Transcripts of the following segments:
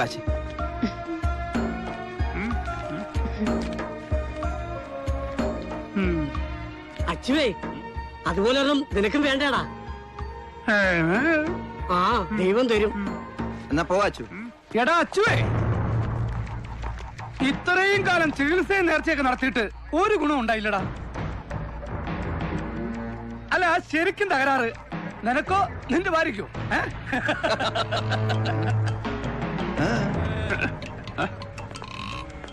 കാശി അച്ചുവേ അതുപോലെ ഒന്നും നിനക്കും വേണ്ടടാ. ആ ദൈവം തരും. എന്നാ പോവാച്ചു. എടാ അച്ചുവേ, ഇത്രയും കാലം ചികിത്സയും നേർച്ചയൊക്കെ നടത്തിയിട്ട് ഒരു ഗുണം ഉണ്ടായില്ലടാ. അല്ല ശരിക്കും തകരാറ് നിനക്കോ നിന്റെ ഭാര്യക്കോ?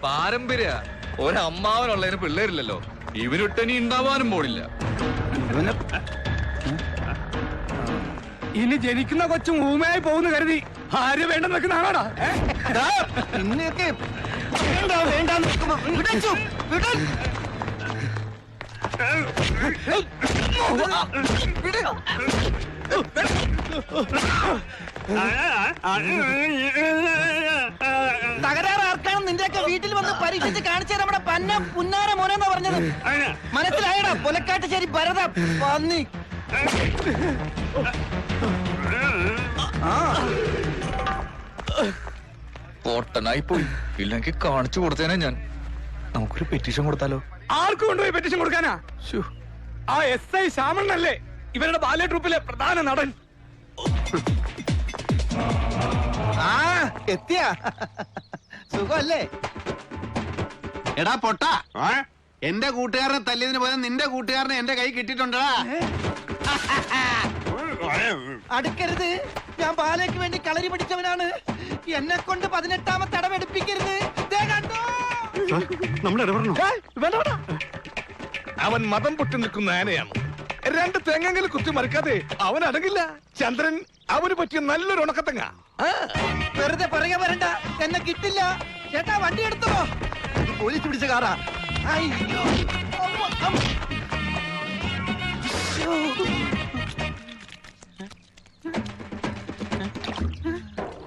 പാരമ്പര്യ ഒരമ്മാവനുള്ളതിന് പിള്ളേരില്ലല്ലോ. ഇവനൊട്ടനി ഉണ്ടാവാനും പോണില്ല. ഇനി ജനിക്കുന്ന കൊച്ചും ഊമയായി പോകുന്നു കരുതി ആര് വേണ്ടെന്ന് വെക്കുന്നതാണോടാ? ഇന്നൊക്കെ തകരാറ് ആർക്കാണ് നിന്റെയൊക്കെ വീട്ടിൽ വന്ന് പരീക്ഷിച്ച് കാണിച്ചാൽ നമ്മുടെ പന്ന പുന്നാര മോനെന്നാ പറഞ്ഞത്. മനസ്സിലായടാ പൊലക്കാട്ടുശ്ശേരി ഭരത പന്നി. പൊട്ടനായി പോയി. ഇല്ലെങ്കിൽ കാണിച്ചു കൊടുത്തേനെ ഞാൻ. നമുക്കൊരു പെറ്റീഷൻ കൊടുത്താലോ? ആർക്ക് കൊണ്ടുപോയി പെറ്റീഷൻ കൊടുക്കാനാ? ആ SI ശ്യാമണ്ണല്ലേ ഇവരുടെ ബാലെ ട്രൂപ്പിലെ പ്രധാന നടൻ. എത്തിയാ സുഖല്ലേ? എടാ പൊട്ട, എന്റെ കൂട്ടുകാരനെ തല്ലിയതിന് പോലെ നിന്റെ കൂട്ടുകാരനെ എന്റെ കൈ കിട്ടിയിട്ടുണ്ടടാ. അടുക്കരുത്, ഞാൻ ബാലയ്ക്ക് വേണ്ടി കളരി പഠിച്ചവനാണ്. എന്നെ കൊണ്ട് 18ാമത്തെ അടവെടുപ്പിക്കരുത്. അവൻ മതം പൊട്ടി നിൽക്കുന്ന ആനയാണ്. 2 തെങ്ങെങ്കിലും കുത്തി മറിക്കാതെ അവൻ അടങ്ങില്ല. ചന്ദ്രൻ അവന് പറ്റിയ നല്ലൊരു ഉണക്കത്തങ്ങ. വെറുതെ പറയുക വരണ്ട, എന്നെ കിട്ടില്ല. ചേട്ടാ വണ്ടി എടുത്തോ. പോലീസ് പിടിച്ച കാറാ. അയ്യോ,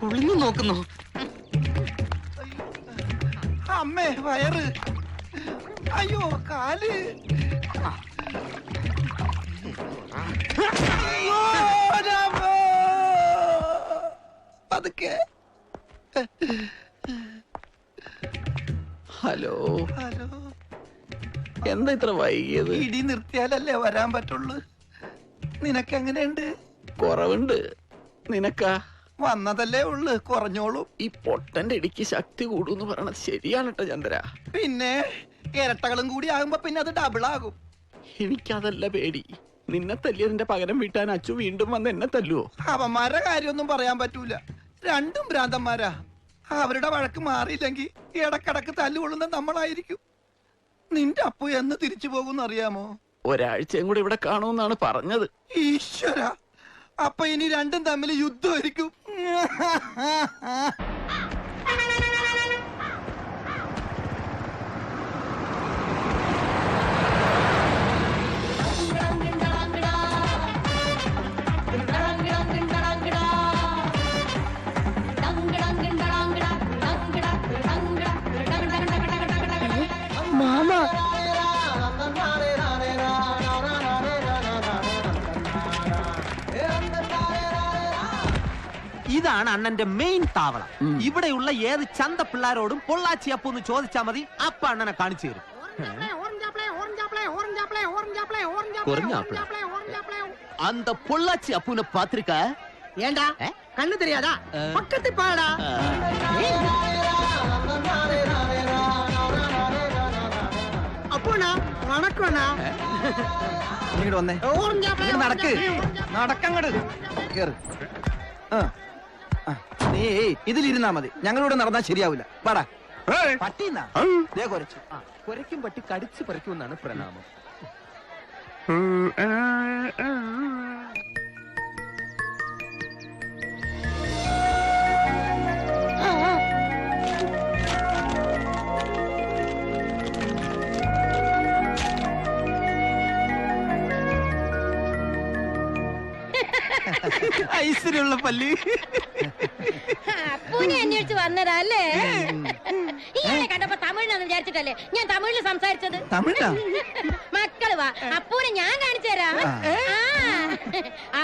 ഒളിഞ്ഞു നോക്കുന്നു. അമ്മേ വയറ്, അയ്യോ കാല്, അയ്യോ രാമോ. പതുക്കെ. ഹലോ, ഹലോ, എന്താ ഇത്ര വൈകിയത്? ഇടി നിർത്തിയാലല്ലേ വരാൻ പറ്റുള്ളൂ. നിനക്ക് എങ്ങനെയുണ്ട്? കുറവുണ്ട്. നിനക്കാ? വന്നതല്ലേ ഉള്ളു, കുറഞ്ഞോളൂ. ഈ പൊട്ടന്റെ ഇടിക്ക് ശക്തി കൂടൂന്ന് പറയണത് ശരിയാണ് കേട്ടോ ചന്ദ്ര. പിന്നെ ഇരട്ടകളും കൂടി ആകുമ്പോ പിന്നെ അത് ഡബിൾ ആകും. എനിക്കതല്ല പേടി. നിന്നെ തല്ലിയതിന്റെ പകരം വീട്ടാൻ അച്ചു വീണ്ടും വന്ന് എന്നെ തല്ലുവോ? അവന്മാരുടെ കാര്യമൊന്നും പറയാൻ പറ്റൂല. രണ്ടും ഭ്രാന്തന്മാരാ. അവരുടെ വഴക്ക് മാറിയില്ലെങ്കിൽ ഇടക്കിടക്ക് തല്ലുകൊള്ളുന്ന നമ്മളായിരിക്കും. നിന്റെ അപ്പു എന്ന് തിരിച്ചു പോകുന്ന അറിയാമോ? ഒരാഴ്ചയും കൂടെ ഇവിടെ കാണുമെന്നാണ് പറഞ്ഞത്. ഈശ്വര, അപ്പൊ ഇനി രണ്ടും തമ്മിൽ യുദ്ധമായിരിക്കും. മാമ ഇതാണ് അണ്ണന്റെ മെയിൻ താവളം. ഇവിടെയുള്ള ഏത് ചന്ത പിള്ളാരോടും പൊള്ളാച്ചി അപ്പു എന്ന് ചോദിച്ചാ മതി, അപ്പ അണ്ണനെ കാണിച്ചു തരും. അന്ത പൊള്ളാച്ചി അപ്പുനെ പാത്രിക ஏண்டா கண்ணு தெரியாதா? பக்கத்து பாடா. അപ്പോണാ വണക്കണ. ഇങ്ങോട്ട് വന്നേ. നടക്ക്, നടക്കങ്ങട് കേറ്. നീ ഇതിലിരുന്നാ മതി. ഞങ്ങളിവിടെ നടന്നാ ശരിയാവില്ല. പാടാ. പട്ടിന്നാ ദേ കുരച്ചു. കുരയ്ക്കും പട്ടി കടിച്ചു പറിക്കുമെന്നാണ് പ്രണാമം. ഐശ്വര്യമുള്ള പല്ല്. അപ്പൂനെ അന്വേഷിച്ച് വന്നതാ അല്ലേ? ഇയാളെ കണ്ടപ്പോ തമിഴിനാന്ന് വിചാരിച്ചിട്ടല്ലേ ഞാൻ തമിഴില് സംസാരിച്ചത്. തമിഴാ? മക്കള് വാ, അപ്പൂനെ ഞാൻ കാണിച്ചു തരാം.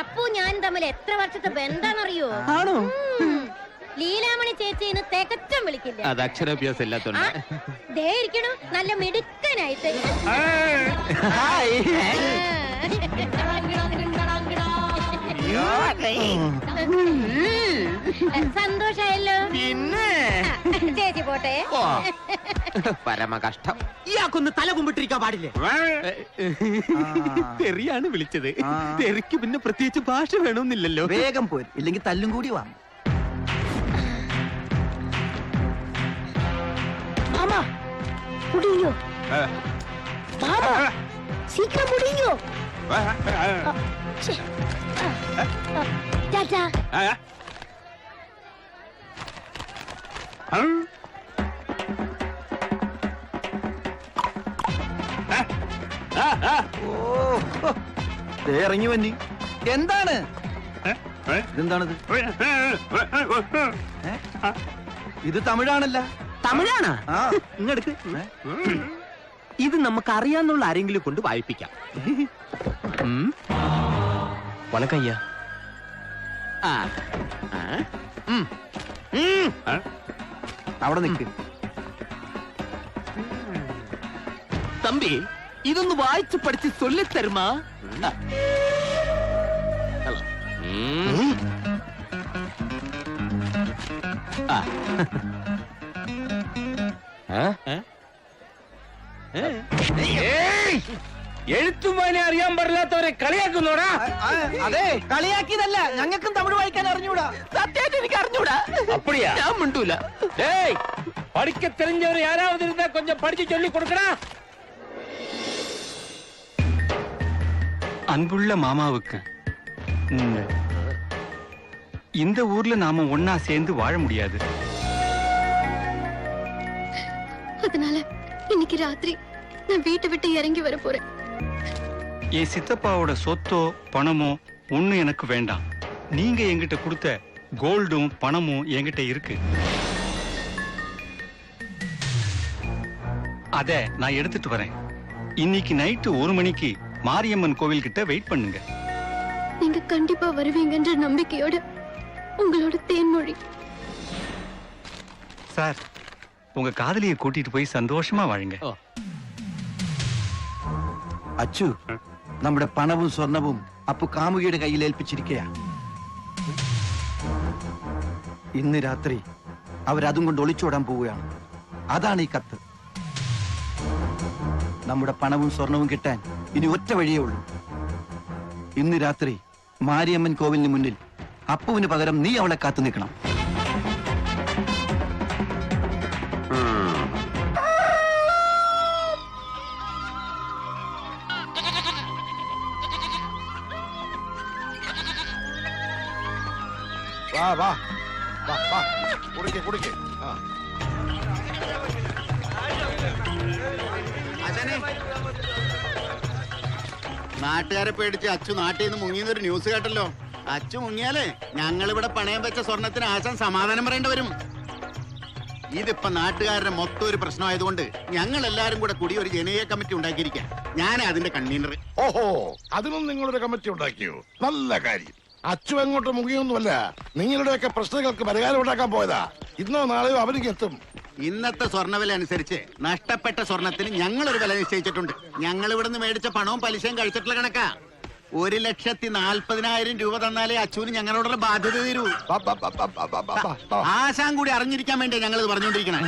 അപ്പു ഞാൻ തമ്മിൽ എത്ര വർഷത്തെ ബന്ധാന്നറിയോ? ആണോ? ലീലാമണി ചേച്ചിന്ന് തികച്ചും വിളിക്കില്ല. അത് അക്ഷരാഭ്യാസം ഇല്ലാത്തോണ്ട്. ദേ ഇരിക്കണു നല്ല മിടുക്കനായിട്ട്. സന്തോഷായല്ലോ. പിന്നെ ചേച്ചി പോട്ടെ. പരമ കഷ്ടം. ഇയാൾക്കൊന്ന് തല കുമ്പിട്ടിരിക്കാൻ പാടില്ലേ? തെറിയാണ് വിളിച്ചത്. തെറിക്ക് പിന്നെ പ്രത്യേകിച്ച് ഭാഷ വേണമെന്നില്ലല്ലോ. വേഗം പോര്, ഇല്ലെങ്കിൽ തല്ലും കൂടി വാ. மாமா முடியோ மாமா சீக்கிரம் முடியோ டாடா ഇറങ്ങി വന്നി. എന്താണ് ഇതെന്താണിത്? ഇത് തമിഴാണല്ല. തമിഴാണ്. ആ ഇങ്ങടുക്ക്. ഇത് നമുക്ക് അറിയാന്നുള്ള ആരെങ്കിലും കൊണ്ട് വായിപ്പിക്കാം. വണക്കയ്യ. അവിടെ നിൽക്ക്. തമ്പി ഇതൊന്ന് വായിച്ചു പഠിച്ച് ചൊല്ലിത്തരുമാ? എഴുത്തുമാനെ അറിയാൻ പാടില്ലാത്തവരെ കളിയാക്കുന്നോടാ? അതെ, കളിയാക്കിയതല്ല, ഞങ്ങൾക്കും തമിഴ് വായിക്കാൻ അറിഞ്ഞൂടാ. സത്യമായിട്ട് എനിക്ക് അറിഞ്ഞൂടാ. அப்படியா? ഞാൻ മിണ്ടൂല. டேய் படிக்க தெரிஞ்சவர் யாராவது இருந்தா கொஞ்சம் படிச்சு சொல்லி கொடுக்கடா. அன்புள்ள மாமாவுக்கு இந்த ஊர்ல நாம ஒன்னா சேர்ந்து வாழ முடியாது. அதனால இன்னைக்கு ராத்திரி நான் வீட்டை விட்டு இறங்கி வர போறேன். என் சித்தப்பாவோட சொத்தோ பணமோ ஒண்ணு எனக்கு வேண்டாம். நீங்க என்கிட்ட கொடுத்த கோல்டும் பணமும் என்கிட்ட இருக்கு. அத நான் எடுத்துட்டு வரேன். இன்னைக்கு நைட்டு 1 மணிக்கு மாரியம்மன் கோவில் கிட்ட வெயிட் பண்ணுங்க. நீங்க கண்டிப்பா வருவீங்கன்ற நம்பிக்கையோட உங்களோட தேன்மொழி. சார், உங்க காதலியை கூட்டிட்டு போய் சந்தோஷமா வாழுங்க. അച്ചു, നമ്മുടെ പണവും സ്വർണവും അപ്പു കാമുകിയുടെ കയ്യിൽ ഏൽപ്പിച്ചിരിക്കയാ. ഇന്ന് രാത്രി അവരതും കൊണ്ട് ഒളിച്ചോടാൻ പോവുകയാണ്. അതാണ് ഈ കത്ത്. നമ്മുടെ പണവും സ്വർണവും കിട്ടാൻ ഇനി ഒറ്റ വഴിയേ ഉള്ളൂ. ഇന്ന് രാത്രി മാരിയമ്മൻ കോവിലിന് മുന്നിൽ അപ്പുവിന് പകരം നീ അവളെ കാത്തു നിൽക്കണം. വാ വാ വാ വാ, കുടിക്ക് കുടിക്ക്. നാട്ടുകാരെ പേടിച്ച് അച്ചു നാട്ടിൽ നിന്ന് മുങ്ങിയെന്നൊരു ന്യൂസ് കേട്ടല്ലോ. അച്ചു മുങ്ങിയാലേ ഞങ്ങളിവിടെ പണയം വെച്ച സ്വർണത്തിന് ആശാൻ സമാധാനം പറയേണ്ടി വരും. ഇതിപ്പോ നാട്ടുകാരുടെ മൊത്തം ഒരു പ്രശ്നമായതുകൊണ്ട് ഞങ്ങൾ എല്ലാരും കൂടെ കൂടി ഒരു ജനകീയ കമ്മിറ്റി ഉണ്ടാക്കിയിരിക്കാം. ഞാൻ അതിന്റെ കൺവീനർ. ഓഹോ, അതിനും നിങ്ങളൊരു കമ്മിറ്റി ഉണ്ടാക്കിയോ? നല്ല കാര്യം. അച്ചു എങ്ങോട്ട് മുങ്ങിയൊന്നുമല്ല, നിങ്ങളുടെയൊക്കെ പ്രശ്നങ്ങൾക്ക് പരിഹാരം ഉണ്ടാക്കാൻ പോയതാ. ഇന്നോ നാളെയോ അവർക്ക് എത്തും. ഇന്നത്തെ സ്വർണ്ണവില അനുസരിച്ച് നഷ്ടപ്പെട്ട സ്വർണത്തിന് ഞങ്ങളൊരു വില നിശ്ചയിച്ചിട്ടുണ്ട്. ഞങ്ങൾ ഇവിടുന്ന് മേടിച്ച പണവും പലിശയും കഴിച്ചിട്ടുള്ള കണക്കാ. 1,40,000 രൂപ തന്നാലേ അച്ചുവിന് ഞങ്ങളോടുള്ള ബാധ്യത തീരൂ. ആശാൻ കൂടി അറിഞ്ഞിരിക്കാൻ വേണ്ടി ഞങ്ങൾ ഇത് പറഞ്ഞുകൊണ്ടിരിക്കണേ.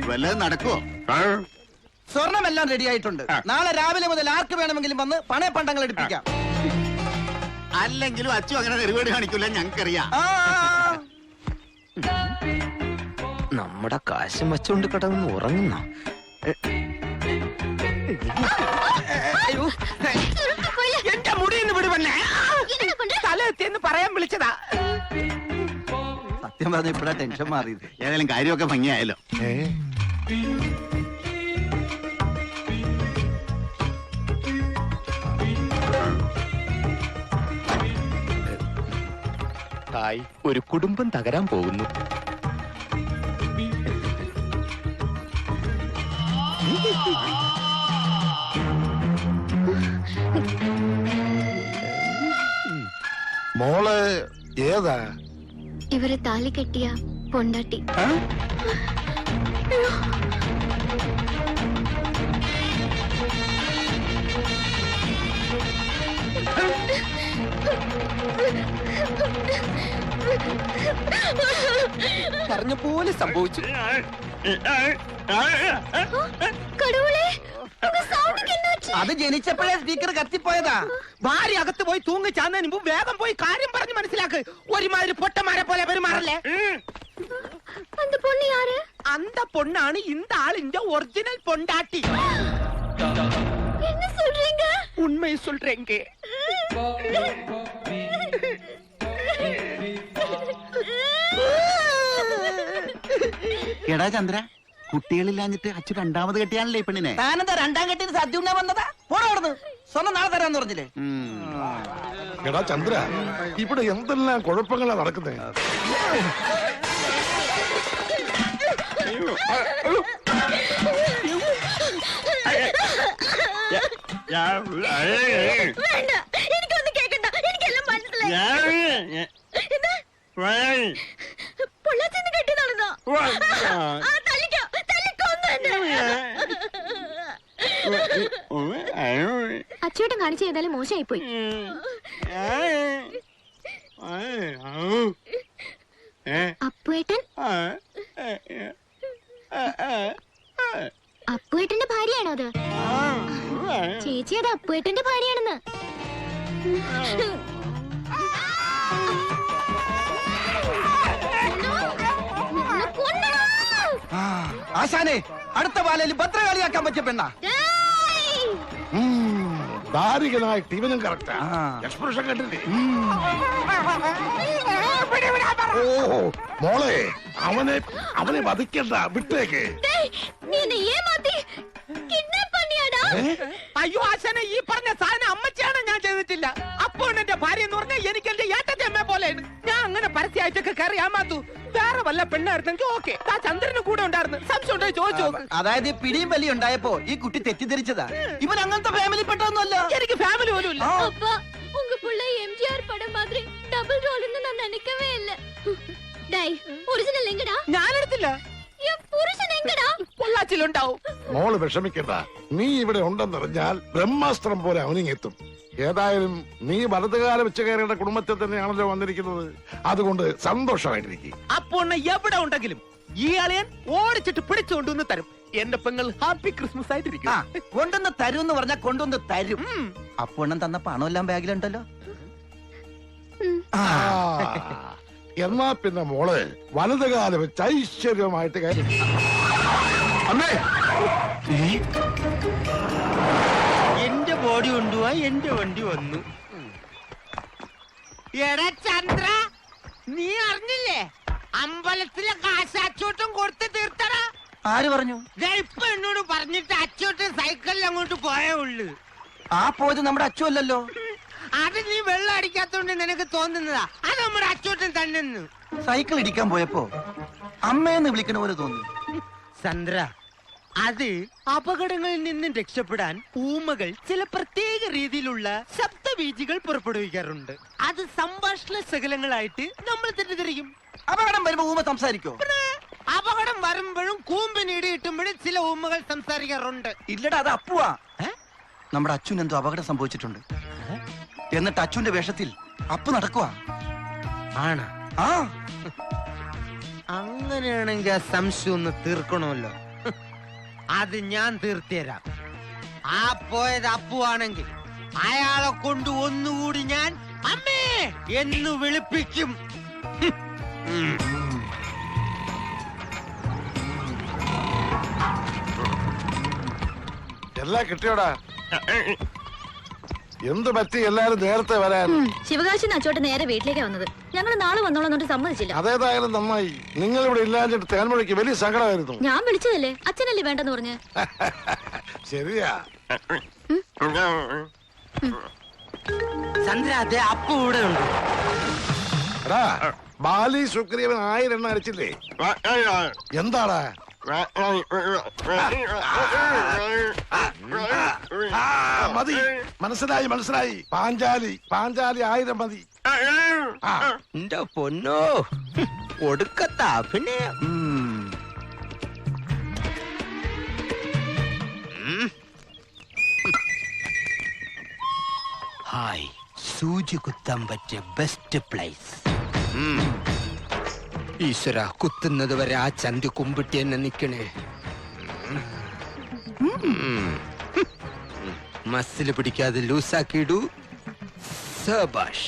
വല്ലതും നടക്കുവോ? സ്വർണമെല്ലാം റെഡി ആയിട്ടുണ്ട്. നാളെ രാവിലെ മുതൽ ആർക്ക് വേണമെങ്കിലും വന്ന് പണയപ്പണ്ടങ്ങൾ എടുപ്പിക്കാം. അല്ലെങ്കിലും അച്ചു അങ്ങനെ നെറുകേട് കാണിക്കില്ല, ഞങ്ങൾക്കറിയാം. നമ്മുടെ കാശും വെച്ചോണ്ട് കിടന്ന് ഉറങ്ങുന്ന എന്റെ മുടിന്ന് വിടുവന്നെ തല എത്തിയെന്ന് പറയാൻ വിളിച്ചതാ. സത്യം പറഞ്ഞ ഇപ്പഴാ ടെൻഷൻ മാറിയത്. ഏതായാലും കാര്യമൊക്കെ ഭംഗിയായല്ലോ. തായ്, ഒരു കുടുംബം തകരാൻ പോകുന്നു. മോള് ഏതാ? ഇവരെ താലി കെട്ടിയ പൊണ്ടാട്ടി. പറഞ്ഞ പോലെ സംഭവിച്ചു. അത് ജനിച്ചപ്പോഴേ സ്പീക്കർ കത്തിപ്പോയതാ. ഭാര്യ അകത്ത് പോയി തൂങ്ങി ചാന്നതിന് മുമ്പ് വേഗം പോയി കാര്യം പറഞ്ഞ് മനസ്സിലാക്ക്. ഒരുമാതിരി പൊട്ടന്മാരെ പോലെ പെരുമാറല്ലേ. അന്ത പൊണ്ണാണ് இந்த ஆளிന്റെ ஒரிஜினல் பொண்டாட்டி. என்ன சொல்றீங்க? உண்மை சொல்றேங்க. എടാ ചന്ദ്ര, കുട്ടികളില്ലാഞ്ഞിട്ട് അച്ഛൻ രണ്ടാമത് കെട്ടിയാണല്ലേ ഈ പെണ്ണിനെ? താനെന്താ രണ്ടാം കെട്ടിന് സദ്യ ഉണ്ണാൻ വന്നതാ? പോണവിടുന്ന്. സ്വന്തം നാളെ തരാന്ന് പറഞ്ഞില്ലേ? എടാ ചന്ദ്ര, ഇവിടെ എന്തെല്ലാം കുഴപ്പങ്ങളാ നടക്കുന്നത്. വേണ്ട, എനിക്കൊന്നും കേക്കണ്ട, എനിക്കെല്ലാം മനസ്സിലായി. പൊള്ളാച്ചിന്ന് കെട്ടിയതാണെന്നോ? തല്ലിക്കോ, തല്ലിക്കൊന്നു അച്ചോട്ടൻ കാണിച്ചു ചെയ്താലും മോശമായി പോയി. അപ്പുവേട്ടൻ അപ്പുവേട്ടന്റെ ഭാര്യയാണോ അത്? ചേച്ചി അത് അപ്പുവേട്ടന്റെ ഭാര്യയാണെന്ന്. ആശാനെ, അടുത്ത പാലയിൽ ഭദ്രകാളിയാക്കാൻ പറ്റിയ പെണ്ണ. ദാരികനായിട്ട് ഇവനും കറക്റ്റാ. എക്സ്പ്രഷൻ കണ്ടില്ലേ? ഓ മോളെ, അവനെ വധിക്കണ്ട, വിട്ടേക്ക്. അയ്യോ ആശാനെ, ഈ പറഞ്ഞ സാധനം അമ്മച്ചാണ് ഞാൻ ചെയ്തിട്ടില്ല. അപ്പോൾ എന്റെ ഭാര്യ എന്ന് പറഞ്ഞാൽ എനിക്ക് എന്റെ ഏട്ടത്തെ അമ്മ പോലെയാണ്. ഞാൻ അങ്ങനെ പരസ്യമായിട്ടൊക്കെ കയറി ആമാത്തു. വേറെ വല്ല പെണ്ണായിരുന്നെങ്കിൽ ഓക്കെ. ആ ചന്ദ്രന് കൂടെ ഉണ്ടായിരുന്നു. സംശയം ഉണ്ടോ ചോദിച്ചു നോക്ക്. അതായത് പിടിയും വലിയ ഉണ്ടായപ്പോ ഈ കുട്ടി തെറ്റിദ്ധരിച്ചതാ. ഇവൻ അങ്ങനത്തെ ഫാമിലി പെട്ടൊന്നുമല്ല. എനിക്ക് ഫാമിലി പോലും ഇല്ല. அப்பா உங்க புள்ள எம்ஜிஆர் படம் மாதிரி டபுள் ரோல்னு நான் நினைக்கவே இல்ல. டேய் ஒரிജിനൽ എങ്ങടാ? ഞാൻ എടുത്തില്ല. ഈ പുരുഷൻ എങ്ങടാ? പൊള്ളാച്ചിലുണ്ടാവും. മോള് വിഷമിക്കണ്ട, നീ ഇവിടെ ഉണ്ടെന്നറിഞ്ഞാൽ ബ്രഹ്മാസ്ത്രം പോലെ അവനിങ്ങെത്തും. ഏതായാലും നീ വലതുകാലം വെച്ച് കയറിയുടെ കുടുംബത്തിൽ തന്നെയാണല്ലോ വന്നിരിക്കുന്നത്. അതുകൊണ്ട് സന്തോഷമായിട്ടിരിക്കും. അപ്പോൾ എവിടെ ഉണ്ടെങ്കിലും ഈ അളിയൻ ഓടിച്ചിട്ട് പിടിച്ചുകൊണ്ടുവന്ന് തരും. എന്റെ പെങ്ങൾ ഹാപ്പി ക്രിസ്മസ് ആയിട്ടിരിക്കും. കൊണ്ടുവന്ന് തരും എന്ന് പറഞ്ഞാൽ കൊണ്ടുവന്ന് തരും. അപ്പോണ്ണം തന്ന പണം എല്ലാം ബാഗിലുണ്ടല്ലോ. എന്നാ പിന്നെ മോള് വലതുകാലം വെച്ച് ഐശ്വര്യമായിട്ട് കയറി. അമ്മേ, എന്റെ ബോഡി കൊണ്ടുപോവാ, എന്റെ വണ്ടി വന്നു. എടാ ചന്ദ്ര, നീ അറിഞ്ഞില്ലേ അമ്പലത്തിലെ കാശ് അച്ചോട്ടും കൊടുത്ത് തീർത്തടാ? ആര് പറഞ്ഞു? ഇപ്പൊ എന്നോട് പറഞ്ഞിട്ട് അച്ചോട്ടും സൈക്കിളിൽ അങ്ങോട്ട് പോയേ ഉള്ളു. ആ പോയത് നമ്മുടെ അച്ചു അല്ലല്ലോ. അത് നീ വെള്ളം അടിക്കാത്തോണ്ട് നിനക്ക് തോന്നുന്നതാ. അത് നമ്മുടെ അച്ചോട്ടൻ തന്നെ. സൈക്കിൾ ഇടിക്കാൻ പോയപ്പോ അമ്മയെന്ന് വിളിക്കണ പോലെ തോന്നി. ചന്ദ്ര, അത് അപകടങ്ങളിൽ നിന്നും രക്ഷപ്പെടാൻ ഊമകൾ ചില പ്രത്യേക രീതിയിലുള്ള ശബ്ദബീജികൾ പുറപ്പെടുവിക്കാറുണ്ട്. അത് സംഭാഷണ ശകലങ്ങളായിട്ട് നമ്മൾ തെറ്റിദ്ധരിക്കും. അപകടം വരുമ്പോ ഊമ സംസാരിക്കോ? അപകടം വരുമ്പോഴും കൂമ്പിന് ഇടിയിട്ടുമ്പോഴും ചില ഊമകൾ സംസാരിക്കാറുണ്ട്. ഇല്ലടാ, അത് അപ്പുവാ. നമ്മുടെ അച്ഛൻ എന്തോ അപകടം സംഭവിച്ചിട്ടുണ്ട്. എന്നിട്ട് അച്ഛന്റെ വേഷത്തിൽ അപ്പു നടക്കുവാ. ആണ്. ആ അങ്ങനെയാണെങ്കിൽ ആ സംശയം ഒന്ന് തീർക്കണമല്ലോ. അത് ഞാൻ തീർത്തുതരാം. ആ പോയത് അപ്പുവാണെങ്കിൽ അയാളെ കൊണ്ട് ഒന്നുകൂടി ഞാൻ അമ്മേ എന്ന് വിളിപ്പിക്കും. എല്ലാം കിട്ടിയോടാ? എന്ത് പറ്റി എല്ലാരും നേരത്തെ വരാൻ? ശിവകാശിന്ന് അച്ചോട്ട് നേരെ വീട്ടിലേക്ക് വന്നത്. ഞങ്ങൾ നാളെ വന്നോളന്നിട്ട് സമ്മതിച്ചില്ല. അതേതായാലും നന്നായി. നിങ്ങൾ ഇവിടെ ഇല്ലാഞ്ഞിട്ട് തേൻമൊഴിക്ക് വലിയ സങ്കടമായിരുന്നു. ഞാൻ വിളിച്ചതല്ലേ, അച്ഛനല്ലേ വേണ്ടെന്ന് പറഞ്ഞ്. ശരിയാ. ചന്ദ്ര, അതെ അപ്പു ഇവിടെ ഉണ്ട്. എടാ, ബാലി സുഗ്രീവൻ 1000 എണ്ണ അടിച്ചില്ലേ? എന്താടാ? മതി, മനസ്സിലായി. പാഞ്ചാലി 1000 മതി. ആ. എന്റെ പൊന്നോ ഒടുക്കത്ത അഭിനയം. ഹായ്, സൂചി കുത്താൻ പറ്റിയ ബെസ്റ്റ് പ്ലേസ്. ഈശ്വര, കുത്തുന്നത് വരെ ആ ചന്തി കുമ്പിട്ടി എന്നെ നിക്കണേ. മസില് പിടിക്കാതെ ലൂസാക്കിയിടൂ. സബാഷ്.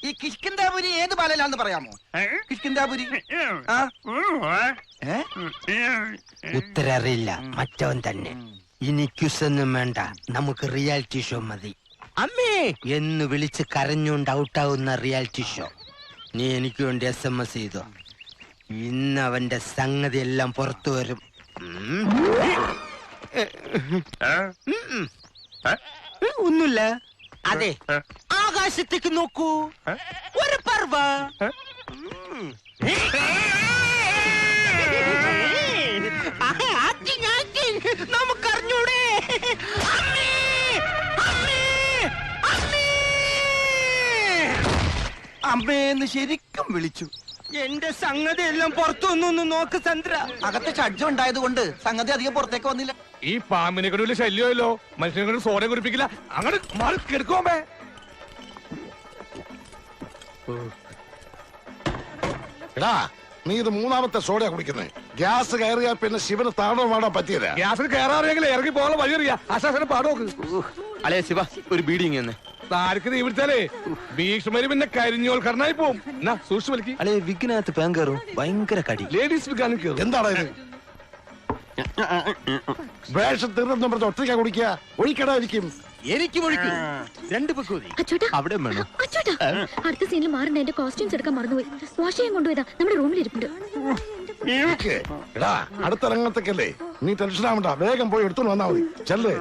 ഈ കിഷ്കിന്താപുരി ഏത് ബാലയിലാന്ന് പറയാമോ? കിഷ്കിന്താപുരി ഉത്തരം അറിയില്ല, മറ്റവൻ തന്നെ. ഇനി ക്യുസൊന്നും വേണ്ട, നമുക്ക് റിയാലിറ്റി ഷോ മതി. അമ്മേ എന്ന് വിളിച്ച് കരഞ്ഞുകൊണ്ട് ഔട്ടാവുന്ന റിയാലിറ്റി ഷോ. നീ എനിക്ക് വേണ്ടി SMS ചെയ്തോ. ഇന്ന് അവന്റെ സംഗതി എല്ലാം പുറത്തു വരും. ഒന്നുമില്ല. അതെ, ആകാശത്തേക്ക് നോക്കൂ, ഒരു പർവ. നമുക്കറിഞ്ഞൂടെ? അമ്മേന്ന് ശരിക്കും വിളിച്ചു. എന്റെ സംഗതി എല്ലാം പുറത്തു വന്നു. നോക്ക് ചന്ദ്ര. അകത്ത് ഷഡ്ജം ഉണ്ടായത് കൊണ്ട് സംഗതി അധികം പുറത്തേക്ക് വന്നില്ല. ഈ പാമ്പിനെ കൊണ്ട് വലിയ ശല്യമല്ലോ. മനുഷ്യനെ കൊണ്ട് സോഡ കുറിപ്പിക്കില്ല. അങ്ങനെ മാറി കിടക്കുമ്പേ. എടാ, നീ ഇത് മൂന്നാമത്തെ സോഡയാ കുടിക്കുന്നത്. ഗ്യാസ് കയറിയാ പിന്നെ ശിവന് താഴെ പാടാൻ പറ്റിയതാ. ഗ്യാസിൽ കയറാറിയെങ്കിൽ ഇറങ്ങി പോകാൻ വഴി അറിയാ. ആശാസനം പാടോക്ക്. അല്ലേ ശിവ, ഒരു ബീഡിങ് തന്നെ. താരക്ക് നീ വിളിച്ചാലേ ഭീഷ്മര് പിന്നെ കരിഞ്ഞോൽക്കരനായി പോവും. എന്നാ സൂക്ഷിച്ചു വലിക്ക്. അല്ലെ വിഘ്നകത്ത് പാൻ കയറും, ഭയങ്കര കടി. ലേഡീസ് വിൽക്കാനും കയറും. എന്താണ് ഇത്? വേഷം തീർന്നു പറഞ്ഞ ഒറ്റയ്ക്കാ കുടിക്കുക. ഒഴിക്കടായിരിക്കും. എനിക്ക് ഒഴിക്കും. രണ്ട് പക്കൂതി അവിടെ വേണം. അച്ചോട്ടാ, അടുത്ത സീനിൽ മാറണ്ട. എന്റെ കോസ്റ്റ്യൂംസ് എടുക്കാൻ മറന്നുപോയി. വാഷ് ചെയ്യാൻ കൊണ്ടുപോയതാ, നമ്മുടെ റൂമിൽ ഇരിപ്പുണ്ട്. എടാ, അടുത്ത രംഗത്തേക്കല്ലേ, നീ ടെൻഷൻ ആവണ്ട. വേഗം പോയി എടുത്തോണ്ട് വന്നാ മതി. ചെല്ലേ.